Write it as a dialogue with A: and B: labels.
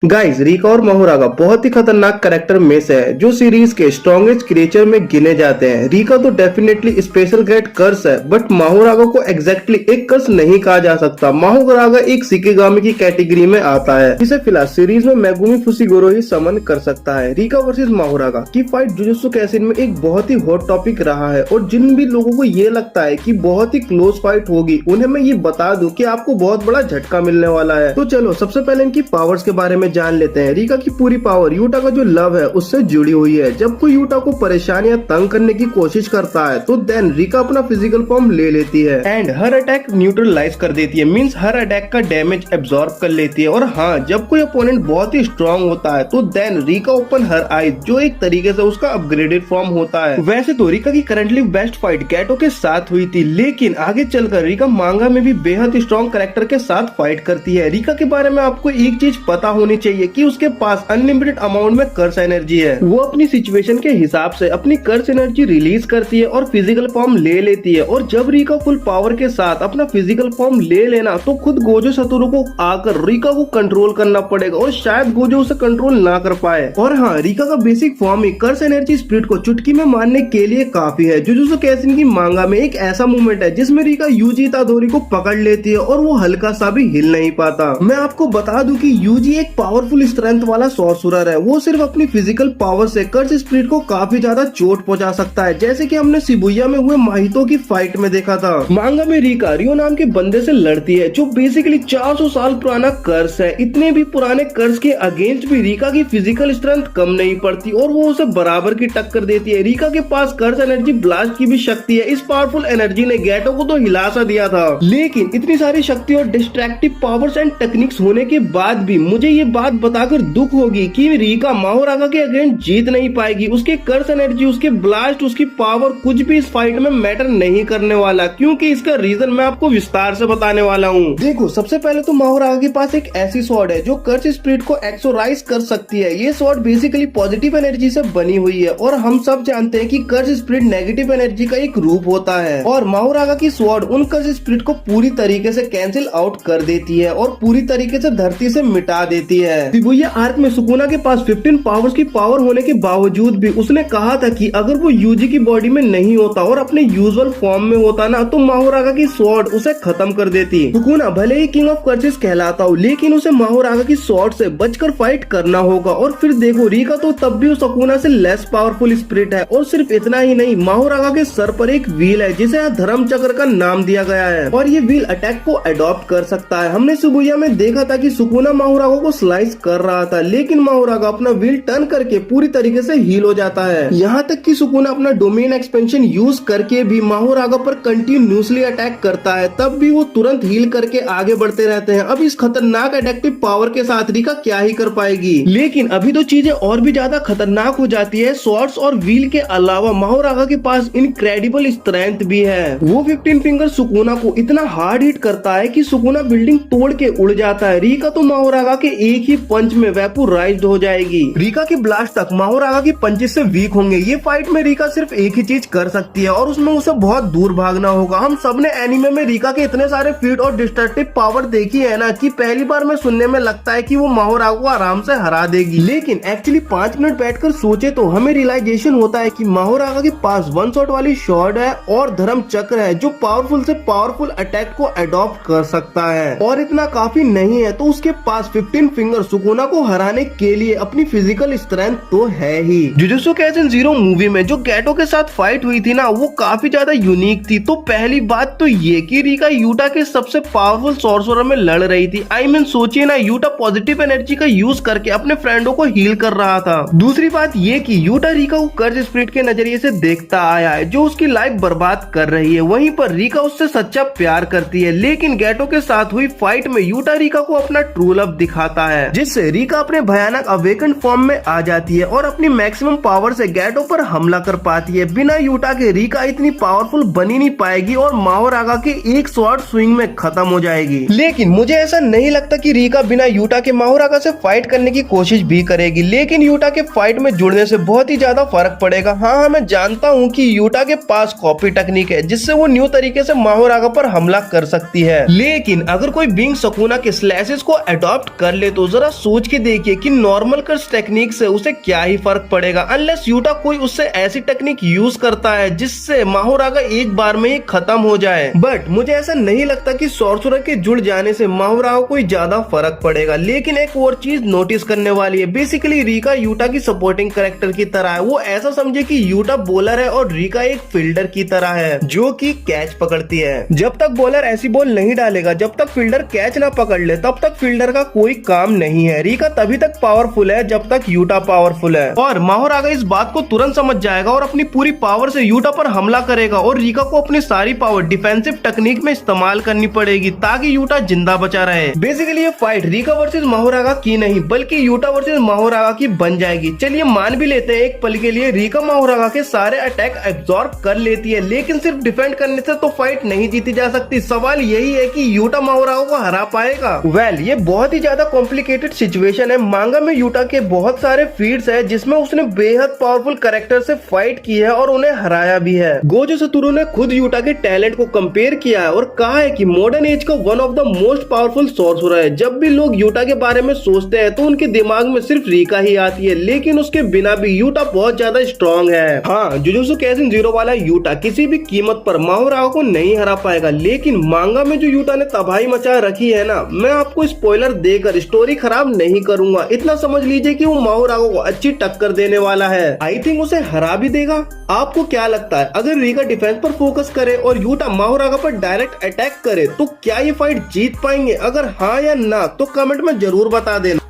A: Guys, Rica और माहुरागा बहुत ही खतरनाक कैरेक्टर में से है जो सीरीज के स्ट्रॉन्गेस्ट क्रिएचर में गिने जाते हैं। रिका तो डेफिनेटली स्पेशल ग्रेड कर्स है, बट माहुरागा को एग्जैक्टली एक कर्स नहीं कहा जा सकता। माहुरागा एक शिकिगामी की कैटेगरी में आता है, जिसे फिलहाल सीरीज में मेगुमी फुशिगोरो ही समन कर सकता है। रिका वर्सेस माहुरागा की फाइट जुजुत्सु काइसेन में एक बहुत ही हॉट टॉपिक रहा है, और जिन भी लोगों को ये लगता है कि बहुत ही क्लोज फाइट होगी, उन्हें मैं ये बता दूं कि आपको बहुत बड़ा झटका मिलने वाला है। तो चलो सबसे पहले इनकी पावर्स के बारे में जान लेते हैं। रिका की पूरी पावर यूटा का जो लव है उससे जुड़ी हुई है। जब कोई यूटा को परेशान या तंग करने की कोशिश करता है तो देन रिका अपना फिजिकल फॉर्म ले लेती है एंड हर अटैक न्यूट्रलाइज कर देती है, मींस हर अटैक का डैमेज एब्सॉर्ब कर लेती है। और हाँ, जब कोई अपोनेंट बहुत ही स्ट्रॉन्ग होता है तो then Rika open her eyes, जो एक तरीके से उसका अपग्रेडेड फॉर्म होता है। वैसे तो रिका की करंटली बेस्ट फाइट गैटो के साथ हुई थी, लेकिन आगे चलकर रिका मांगा में भी बेहद स्ट्रॉन्ग कैरेक्टर के साथ फाइट करती है। रिका के बारे में आपको एक चीज पता होनी चाहिए कि उसके पास अनलिमिटेड अमाउंट में कर्स एनर्जी है। वो अपनी सिचुएशन के हिसाब से अपनी कर्स एनर्जी रिलीज करती है और फिजिकल फॉर्म ले लेती है। और जब रिका फुल पावर के साथ अपना फिजिकल फॉर्म ले लेना तो खुद गोजो सतोरू को आकर रिका को कंट्रोल करना पड़ेगा, और शायद गोजो उसे कंट्रोल ना कर पाए। और हाँ, रिका का बेसिक फॉर्म ही कर्स एनर्जी स्प्लिट को चुटकी में मारने के लिए काफी है। जुजुत्सु काइसेन की मांगा में एक ऐसा मूवमेंट है जिसमें रिका यूजी इतादोरी को पकड़ लेती है और वो हल्का सा भी हिल नहीं पाता। मैं आपको बता दूं कि यूजी एक पावरफुल स्ट्रेंथ वाला सॉर्सरर है। वो सिर्फ अपनी फिजिकल पावर से कर्स स्प्लिट को काफी ज्यादा चोट पहुंचा सकता है, जैसे कि हमने शिबुया में हुए माहितो की फाइट में देखा था। मांगा में रिका रियो नाम के बंदे से लड़ती है जो बेसिकली 400 साल पुराना कर्स है। इतने भी पुराने कर्स के अगेंस्ट भी रिका की फिजिकल स्ट्रेंथ कम नहीं पड़ती और वो उसे बराबर की टक्कर देती है। रिका के पास कर्स एनर्जी ब्लास्ट की भी शक्ति है। इस पावरफुल एनर्जी ने गैटो को तो हिला सा दिया था, लेकिन इतनी सारी शक्ति और डिस्ट्रैक्टिव पावर्स एंड टेक्निक्स होने के बाद भी मुझे ये बात बताकर दुख होगी कि रिका माहुरागा के अगेंस्ट जीत नहीं पाएगी। उसके कर्स एनर्जी, उसके ब्लास्ट, उसकी पावर कुछ भी इस फाइट में मैटर नहीं करने वाला, क्योंकि इसका रीजन मैं आपको विस्तार से बताने वाला हूँ। देखो, सबसे पहले तो माहुरागा के पास एक ऐसी स्वॉर्ड है जो कर्स स्पिरिट को एक्सोराइज कर सकती है। ये स्वॉर्ड बेसिकली पॉजिटिव एनर्जी से बनी हुई है, और हम सब जानते हैं कि कर्स स्पिरिट नेगेटिव एनर्जी का एक रूप होता है, और माहुरागा की स्वॉर्ड उन कर्स स्पिरिट को पूरी तरीके से कैंसिल आउट कर देती है और पूरी तरीके से धरती से मिटा देती है। शिबुया आर्क में सुकुना के पास 15 पावर्स की पावर होने के बावजूद भी उसने कहा था कि अगर वो यूजी की बॉडी में नहीं होता और अपने यूजुअल फॉर्म में होता ना, तो माहुरागा की स्वॉर्ड उसे खत्म कर देती। सुकुना भले ही किंग ऑफ कर्सेस कहलाता हो, लेकिन उसे माहुरागा की स्वॉर्ड से बचकर फाइट करना होगा। और फिर देखो, रिका तो तब भी उस सुकुना से लेस पावरफुल स्पिरिट है। और सिर्फ इतना ही नहीं, माहुरागा के सर पर एक व्हील है जिसे धर्म चक्र का नाम दिया गया है, और ये व्हील अटैक को अडॉप्ट कर सकता है। हमने शिबुया में देखा था कि सुकुना माहुरागा को स्लाइस कर रहा था, लेकिन माहुरागा अपना व्हील टर्न करके पूरी तरीके से हील हो जाता है। यहाँ तक कि सुकुना अपना डोमेन एक्सपेंशन यूज करके भी माहुरागा पर कंटिन्यूसली अटैक करता है, तब भी वो तुरंत हील करके आगे बढ़ते रहते हैं। अब इस खतरनाक अडैक्टिव पावर के साथ रिका क्या ही कर पाएगी। लेकिन अभी तो चीजें और भी ज्यादा खतरनाक हो जाती है। स्वॉर्ड्स और व्हील के अलावा माहुरागा के पास इनक्रेडिबल स्ट्रेंथ भी है। वो 15 फिंगर सुकुना को इतना हार्ड हिट करता है कि सुकुना बिल्डिंग तोड़ के उड़ जाता है। रिका तो माहुरागा के एक ही पंच में वेपोराइज्ड हो जाएगी। रिका के ब्लास्ट तक माहुरागा की पंचेस से वीक होंगे। ये फाइट में रिका सिर्फ एक ही चीज कर सकती है, और उसमें उसे बहुत दूर भागना होगा। हम सबने एनिमे में रिका के इतने सारे फीट और डिस्ट्रक्टिव पावर देखी है ना, कि पहली बार में सुनने में लगता है कि वो माहुरागा को आराम से हरा देगी, लेकिन एक्चुअली 5 मिनट बैठकर सोचे तो हमें रियलाइजेशन होता है कि माहुरागा के पास वन शॉट वाली शॉर्ड है और धर्म चक्र है जो पावरफुल से पावरफुल अटैक को अडॉप्ट कर सकता है। और इतना काफी नहीं है तो उसके पास 15 फिंगर सुकुना को हराने के लिए अपनी फिजिकल स्ट्रेंथ तो है ही। जुजुत्सु काइसेन 0 मूवी में जो गैटो के साथ फाइट हुई थी ना, वो काफी ज्यादा यूनिक थी। तो पहली बात तो ये कि रिका यूटा के सबसे पावरफुल सॉर्सरर में लड़ रही थी। आई मीन सोचिए ना, यूटा पॉजिटिव एनर्जी का यूज करके अपने फ्रेंडों को हील कर रहा था। दूसरी बात ये कि यूटा रिका को कर्स स्पिरिट के नजरिए से देखता आया है जो उसकी लाइफ बर्बाद कर रही है। वहीं पर रिका उससे सच्चा प्यार करती है, लेकिन गैटो के साथ हुई फाइट में यूटा रिका को अपना ट्रू लव दिखाता है, जिससे रिका अपने भयानक अवेकन फॉर्म में आ जाती है और अपनी मैक्सिमम पावर से गैटो पर हमला कर पाती है। बिना यूटा के रिका इतनी पावरफुल बनी नहीं पाएगी और माहुरागा के एक स्वॉर्ड स्विंग में खत्म हो जाएगी। लेकिन मुझे ऐसा नहीं लगता कि रिका बिना यूटा के माहुरागा से फाइट करने की कोशिश भी करेगी, लेकिन यूटा के फाइट में जुड़ने से बहुत ही ज्यादा फर्क पड़ेगा। हाँ, मैं जानता हूँ कि यूटा के पास कॉपी टेक्निक है जिससे वो न्यू तरीके से माहुरागा पर हमला कर सकती है, लेकिन अगर कोई बीइंग सुकुना के स्लैशेस को अडॉप्ट कर ले तो जरा सोच के देखिए कि नॉर्मल कर्स टेक्निक से उसे क्या ही फर्क पड़ेगा, अनलेस यूटा कोई उससे ऐसी टेक्निक यूज करता है जिससे माहोरागा एक बार में ही खत्म हो जाए। बट मुझे ऐसा नहीं लगता कि सॉर्सरर के जुड़ जाने से माहोरागा कोई ज्यादा फर्क पड़ेगा। लेकिन एक और चीज नोटिस करने वाली है, बेसिकली रीका यूटा की सपोर्टिंग कैरेक्टर की तरह है। वो ऐसा समझे कि यूटा बॉलर है और रीका एक फील्डर की तरह है जो कि कैच पकड़ती है। जब तक बॉलर ऐसी बॉल नहीं डालेगा, जब तक फील्डर कैच ना पकड़ ले, तब तक फील्डर का कोई काम नहीं है। रीका तभी तक पावरफुल है जब तक यूटा पावरफुल है, और माहोरागा इस बात को तुरंत समझ जाएगा और अपनी पूरी पावर से यूटा पर हमला करेगा। और रीका को अपनी सारी पावर डिफेंसिव टेक्निक में इस्तेमाल करनी पड़ेगी ताकि यूटा जिंदा बचा रहे। बेसिकली ये फाइट रीका वर्सेस माहोरागा की नहीं बल्कि यूटा वर्सेस माहोरागा की बन जाएगी। चलिए मान भी लेते हैं एक पल के लिए रीका माहोरागा के सारे अटैक एब्जॉर्ब कर लेती है, लेकिन सिर्फ डिफेंड करने से तो फाइट नहीं जीती जा सकती। सवाल यही है कि यूटा माहोरागा को हरा पाएगा। वेल, ये बहुत ही ज्यादा कॉम्प्लिकेटेड सिचुएशन है। मांगा में यूटा के बहुत सारे फीड्स है जिसमें उसने बेहद पावरफुल कैरेक्टर से फाइट की है और उन्हें हराया भी है। गोजो सतोरू ने खुद यूटा के टैलेंट को कंपेयर किया है और कहा है कि मॉडर्न एज का one of the most powerful sorcerer है। जब भी लोग यूटा के बारे में सोचते हैं तो उनके दिमाग में सिर्फ रीका ही आती है, लेकिन उसके बिना भी यूटा बहुत ज्यादा स्ट्रॉन्ग है। हाँ, जुजुत्सु काइसेन 0 वाला यूटा किसी भी कीमत पर माहोरागा को नहीं हरा पाएगा, लेकिन मांगा में जो यूटा ने तबाही मचा रखी है ना, मैं आपको स्पॉइलर देकर स्टोरी खराब नहीं करूंगा। इतना समझ लीजिए कि वो माहोरागा को अच्छी टक्कर देने वाला है। आई थिंक उसे हरा भी देगा। आपको क्या लगता है, अगर रीका डिफेंस पर फोकस करे और यूटा माहोरागा पर डायरेक्ट अटैक करे तो क्या ये फाइट जीत पाएंगे? अगर हाँ या ना तो कमेंट में जरूर बता देना।